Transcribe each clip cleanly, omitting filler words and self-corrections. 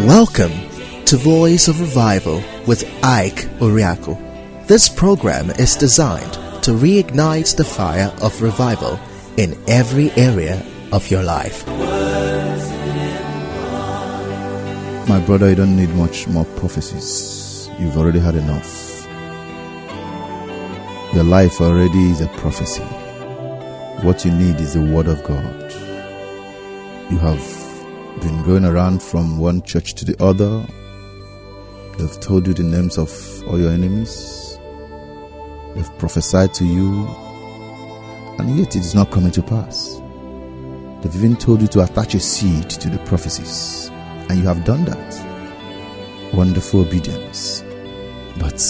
Welcome to Voice of Revival with Ike Oriako. This program is designed to reignite the fire of revival in every area of your life. My brother, you don't need much more prophecies. You've already had enough. Your life already is a prophecy. What you need is the Word of God. You have been going around from one church to the other. They've told you the names of all your enemies. They've prophesied to you, and yet it is not coming to pass. They've even told you to attach a seed to the prophecies, and you have done that. Wonderful obedience. But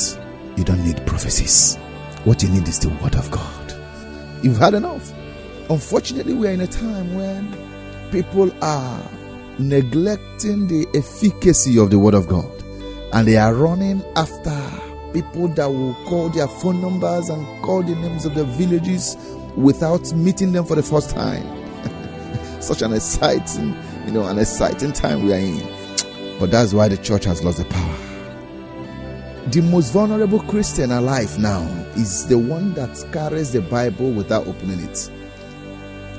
you don't need prophecies. What you need is the Word of God. You've had enough. Unfortunately, we are in a time when people are neglecting the efficacy of the Word of God, and they are running after people that will call their phone numbers and call the names of their villages without meeting them for the first time. Such an exciting time we are in. But that's why the church has lost the power. The most vulnerable Christian alive now is the one that carries the Bible without opening it.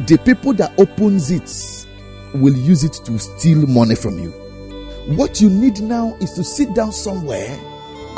The people that opens it will use it to steal money from you. What you need now is to sit down somewhere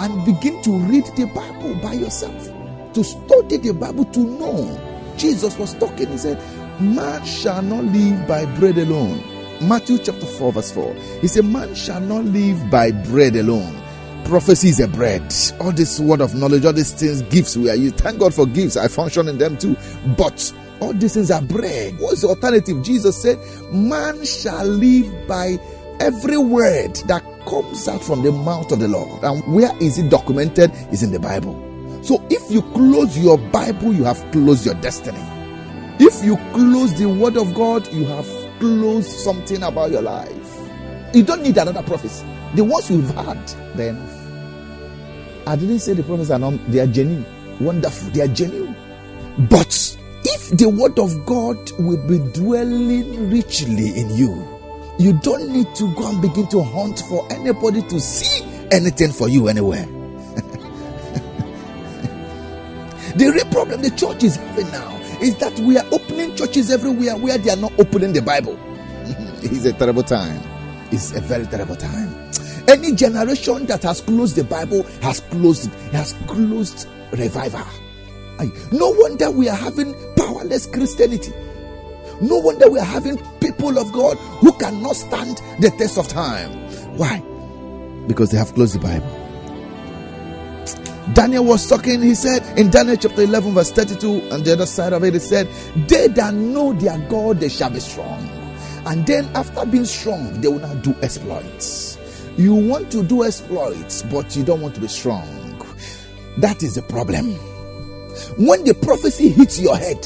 and begin to read the Bible by yourself, to study the Bible, to know. Jesus was talking, he said, man shall not live by bread alone. Matthew chapter 4 verse 4. He said, man shall not live by bread alone. Prophecy is a bread. All this word of knowledge, all these things, gifts we are used. Thank God for gifts. I function in them too. But all these things are bread. What's the alternative? Jesus said, man shall live by every word that comes out from the mouth of the Lord. And where is it documented? Is in the Bible. So if you close your Bible, you have closed your destiny. If you close the Word of God, you have closed something about your life. You don't need another prophecy. The ones you've had, they're enough. I didn't say the prophets are not, they are genuine. Wonderful, they are genuine. But if the Word of God will be dwelling richly in you, you don't need to go and begin to hunt for anybody to see anything for you anywhere. The real problem the church is having now is that we are opening churches everywhere where they are not opening the Bible. It's a terrible time. It's a very terrible time. Any generation that has closed the Bible has closed revival. No wonder we are having powerless Christianity. No wonder we are having people of God who cannot stand the test of time. Why? Because they have closed the Bible. Daniel was talking, he said in Daniel chapter 11 verse 32, and the other side of it, he said, they that know their God, they shall be strong. And then after being strong, they will now do exploits. You want to do exploits, but you don't want to be strong. That is the problem. When the prophecy hits your head,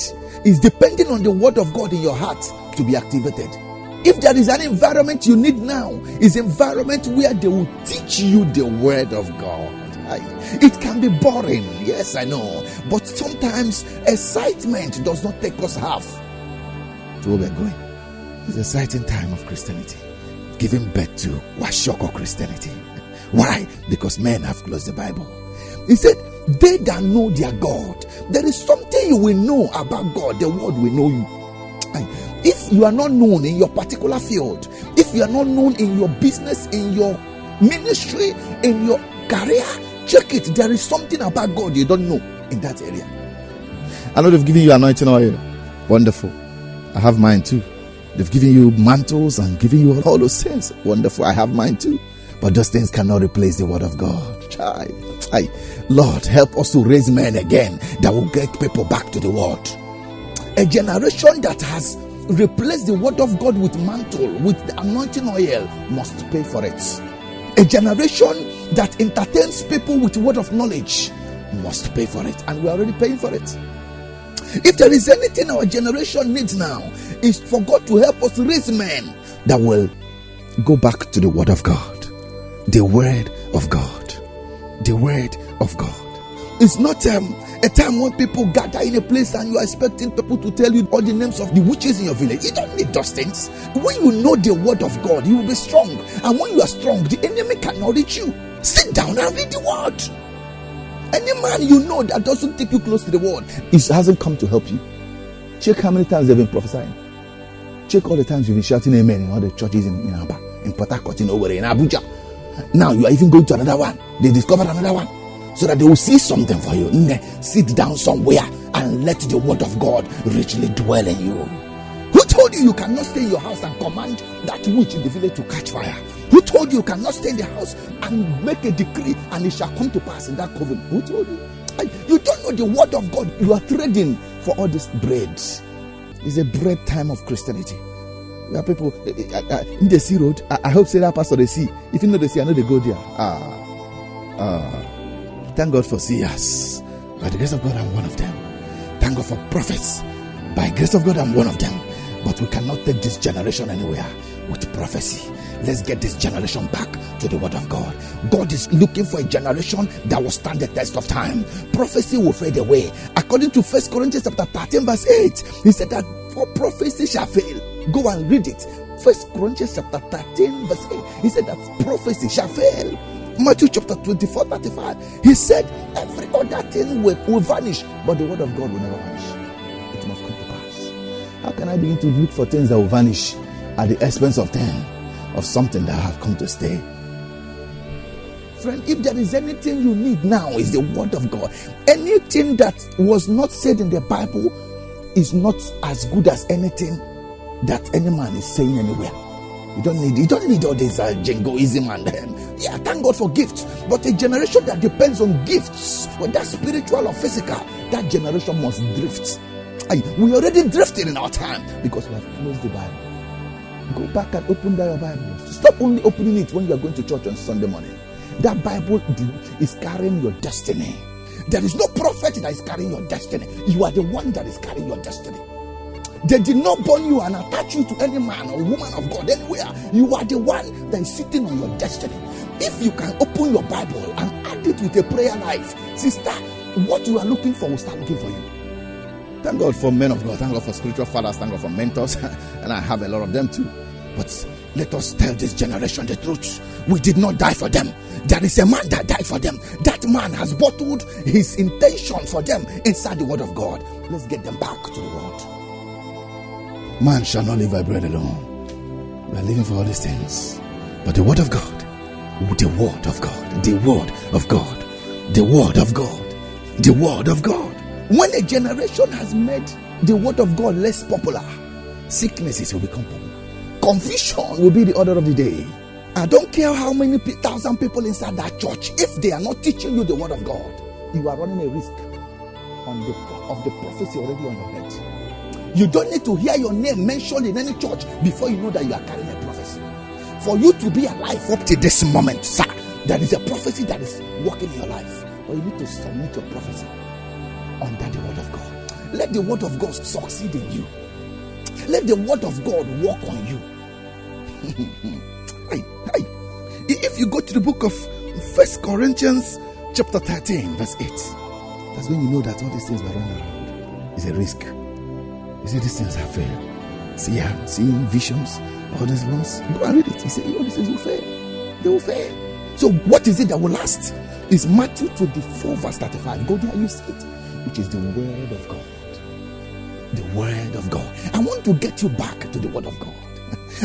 it's depending on the Word of God in your heart to be activated. If there is an environment you need now, is an environment where they will teach you the Word of God. It can be boring, yes, I know, but sometimes excitement does not take us half to where we're going. It's an exciting time of Christianity, giving birth to Washoko Christianity. Why? Because men have closed the Bible. He said, they that know their God. There is something you will know about God. The Word will know you. If you are not known in your particular field, if you are not known in your business, in your ministry, in your career, check it. There is something about God you don't know in that area. I know they've given you anointing oil. Wonderful. I have mine too. They've given you mantles and given you all those things. Wonderful. I have mine too. But those things cannot replace the Word of God. Lord, help us to raise men again that will get people back to the Word. A generation that has replaced the Word of God with mantle, with the anointing oil, must pay for it. A generation that entertains people with word of knowledge must pay for it, and we are already paying for it. If there is anything our generation needs now, is for God to help us raise men that will go back to the Word of God. The Word of God. The Word of God. It's not a time when people gather in a place and you are expecting people to tell you all the names of the witches in your village. You don't need those things. When you know the word of God, you will be strong. And when you are strong, the enemy cannot reach you. Sit down and read the word. Any man you know that doesn't take you close to the word, it hasn't come to help you. Check how many times they've been prophesying. Check all the times you've been shouting amen in all the churches in Aba, in Port Harcourt, in Owerri, in Abuja. Now you are even going to another one. They discovered another one, so that they will see something for you. Sit down somewhere and let the word of God richly dwell in you. Who told you cannot stay in your house and command that witch in the village to catch fire? Who told you cannot stay in the house and make a decree and it shall come to pass in that coven? Who told you? You don't know the word of God. You are trading for all this bread. It's a bread time of Christianity. There are people in the sea road. I hope say that pastor they see. If you know the sea, I know they go there. Thank God for seers. By the grace of God, I'm one of them. Thank God for prophets. By the grace of God, I'm one of them. But we cannot take this generation anywhere with prophecy. Let's get this generation back to the word of God. God is looking for a generation that will stand the test of time. Prophecy will fade away. According to 1 Corinthians chapter 13 verse 8, he said that for prophecy shall fail. Go and read it. 1 Corinthians chapter 13 verse 8, he said that prophecy shall fail. Matthew chapter 24 35, he said every other thing will vanish, but the word of God will never vanish. It must come to pass. How can I begin to look for things that will vanish at the expense of something that have come to stay? Friend, if there is anything you need now, is the word of God. Anything that was not said in the Bible is not as good as anything that any man is saying anywhere. You don't need all this jingoism and thank God for gifts. But a generation that depends on gifts, whether spiritual or physical, that generation must drift. We already drifted in our time because we have closed the Bible. Go back and open your Bible. Stop only opening it when you are going to church on Sunday morning. That Bible is carrying your destiny. There is no prophet that is carrying your destiny. You are the one that is carrying your destiny. They did not burn you and attach you to any man or woman of God anywhere. You are the one that is sitting on your destiny. If you can open your Bible and add it with a prayer life, sister, what you are looking for will start looking for you. Thank God for men of God. Thank God for spiritual fathers. Thank God for mentors. And I have a lot of them too. But let us tell this generation the truth. We did not die for them. There is a man that died for them. That man has bottled his intention for them inside the word of God. Let's get them back to the word. Man shall not live by bread alone. We are living for all these things. But the word of God, the word of God, the word of God, the word of God, the word of God. When a generation has made the word of God less popular, sicknesses will become popular. Confusion will be the order of the day. I don't care how many thousand people inside that church, if they are not teaching you the word of God, you are running a risk of the prophecy already on your head. You don't need to hear your name mentioned in any church before you know that you are carrying a prophecy. For you to be alive up to this moment, sir, there is a prophecy that is working in your life. But you need to submit your prophecy under the word of God. Let the word of God succeed in you. Let the word of God work on you. If you go to the book of 1 Corinthians chapter 13 verse 8, that's when you know that all these things were running around. It's a risk. You see, these things have failed. Seeing visions, all these ones. Go and read it. He said, all these things will fail. They will fail. So what is it that will last? It's Matthew 24 verse 35. Go there, you see it. Which is the word of God. The word of God. I want to get you back to the word of God.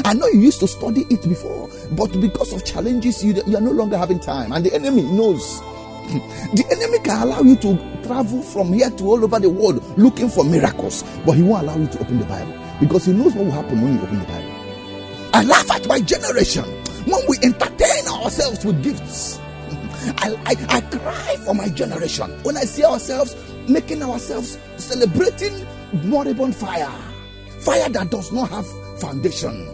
I know you used to study it before, but because of challenges, you are no longer having time. And the enemy knows. The enemy can allow you to travel from here to all over the world looking for miracles, but he won't allow you to open the Bible because he knows what will happen when you open the Bible. I laugh at my generation when we entertain ourselves with gifts. I cry for my generation when I see ourselves making ourselves celebrating moribund fire that does not have foundation.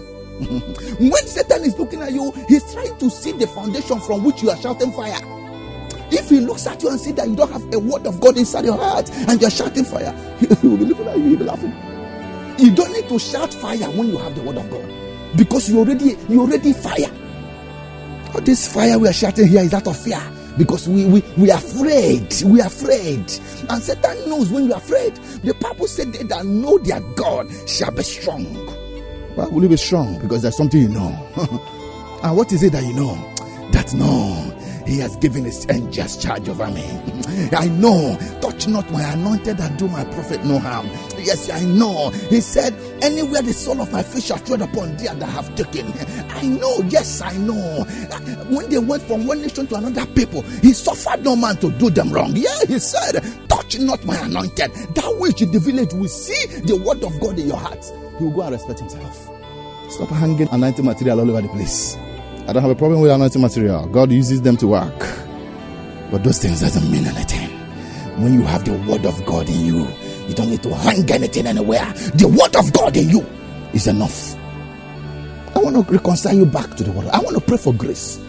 When Satan is looking at you, he's trying to see the foundation from which you are shouting fire. If he looks at you and sees that you don't have a word of God inside your heart and you're shouting fire, he will be looking at you, he'll be laughing. You don't need to shout fire when you have the word of God, because you already fire. All this fire we are shouting here is that of fear, Because we are afraid. We are afraid. And Satan knows when you are afraid. The Bible said they that know their God shall be strong. Why will you be strong? Because there's something you know. And what is it that you know? That no, he has given his angels charge over me. I know, touch not my anointed and do my prophet no harm. Yes, I know. He said, anywhere the sole of my feet shall tread upon, there that I have taken. I know, yes, I know. When they went from one nation to another people, he suffered no man to do them wrong. Yeah, he said, touch not my anointed. That which in the village will see the word of God in your heart, he will go and respect himself. Stop hanging anointing material all over the place. I don't have a problem with anointing material. God uses them to work. But those things doesn't mean anything. When you have the word of God in you, you don't need to hang anything anywhere. The word of God in you is enough. I want to reconcile you back to the word. I want to pray for grace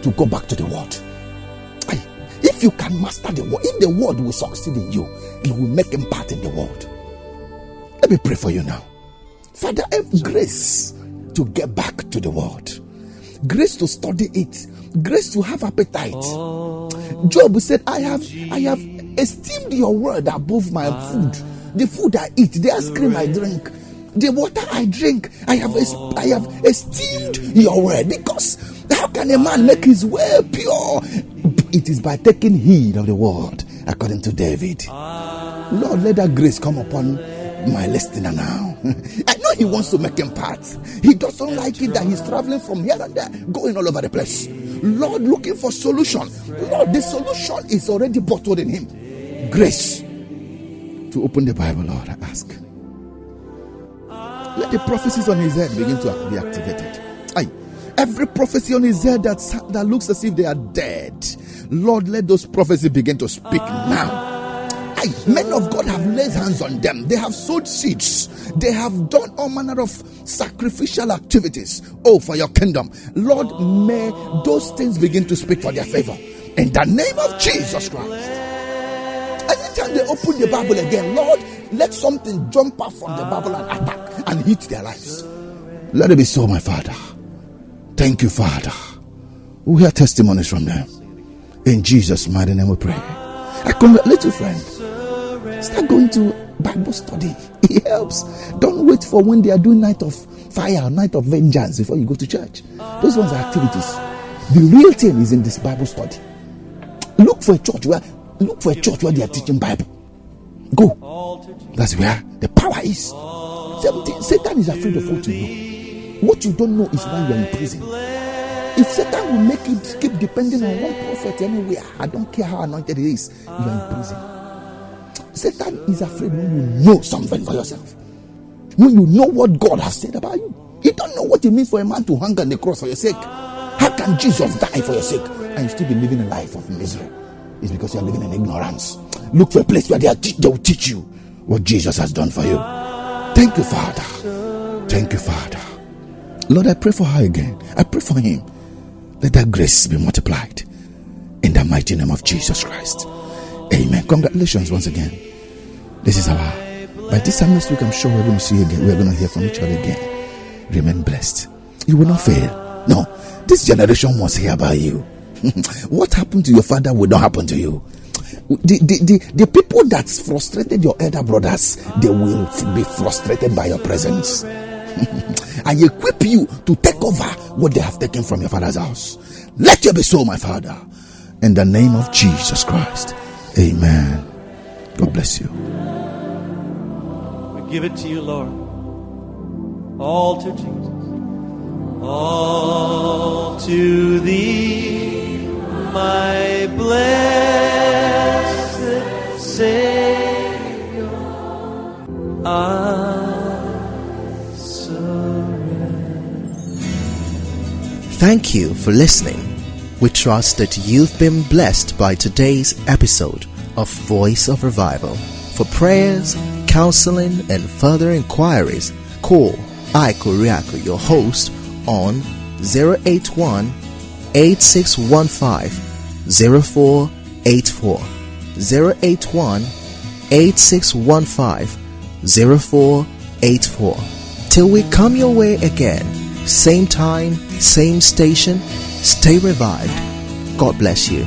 to go back to the word. If you can master the word, if the word will succeed in you, you will make him part in the word. Let me pray for you now. Father, have grace to get back to the word. Grace to study it. Grace to have appetite. Job said, I have esteemed your word above my food. The food I eat, the ice cream I drink, the water I drink, I have esteemed your word. Because how can a man make his way pure? It is by taking heed of the word, according to David. Lord, let that grace come upon my listener now. I know he wants to make him part. He doesn't like it that he's traveling from here and there, going all over the place. Lord, looking for solution. Lord, the solution is already bottled in him. Grace to open the Bible, Lord, I ask. Let the prophecies on his head begin to be activated. Every prophecy on his head that looks as if they are dead, Lord, let those prophecies begin to speak now. Men of God have laid hands on them. They have sowed seeds. They have done all manner of sacrificial activities. Oh, for your kingdom. Lord, may those things begin to speak for their favor. In the name of Jesus Christ. Anytime they open the Bible again, Lord, let something jump out from the Bible and attack and hit their lives. Let it be so, my Father. Thank you, Father. We hear testimonies from them. In Jesus' mighty name we pray. I congratulate you, friend. Start going to Bible study. It helps. Don't wait for when they are doing night of fire, night of vengeance before you go to church. Those ones are activities. The real thing is in this Bible study. Look for a church where they are teaching Bible. Go. That's where the power is. Satan is afraid of what you know. What you don't know is why you are in prison. If Satan will make you keep depending on one prophet anywhere, I don't care how anointed he is, you are in prison. Satan is afraid when you know something for yourself. When you know what God has said about you. You don't know what it means for a man to hang on the cross for your sake. How can Jesus die for your sake and you still be living a life of misery? It's because you are living in ignorance. Look for a place where they will teach you what Jesus has done for you. Thank you, Father. Thank you, Father. Lord, I pray for her again. I pray for him. Let that grace be multiplied in the mighty name of Jesus Christ. Amen. Congratulations once again. This is by this time next week, I'm sure we're going to see you again. We're going to hear from each other again. Remain blessed. You will not fail. No, this generation must hear about you. What happened to your father will not happen to you. The people that frustrated your elder brothers, they will be frustrated by your presence. And equip you to take over what they have taken from your father's house. Let it be so, my Father. In the name of Jesus Christ. Amen. God bless you. We give it to you, Lord. All to Jesus. All to thee, my blessed Savior. Thank you for listening. We trust that you've been blessed by today's episode of Voice of Revival. For prayers, counseling, and further inquiries, call Ike Oriakụ, your host, on 081 8615 0484 081 8615 0484. Till we come your way again, same time, same station. Stay revived. God bless you.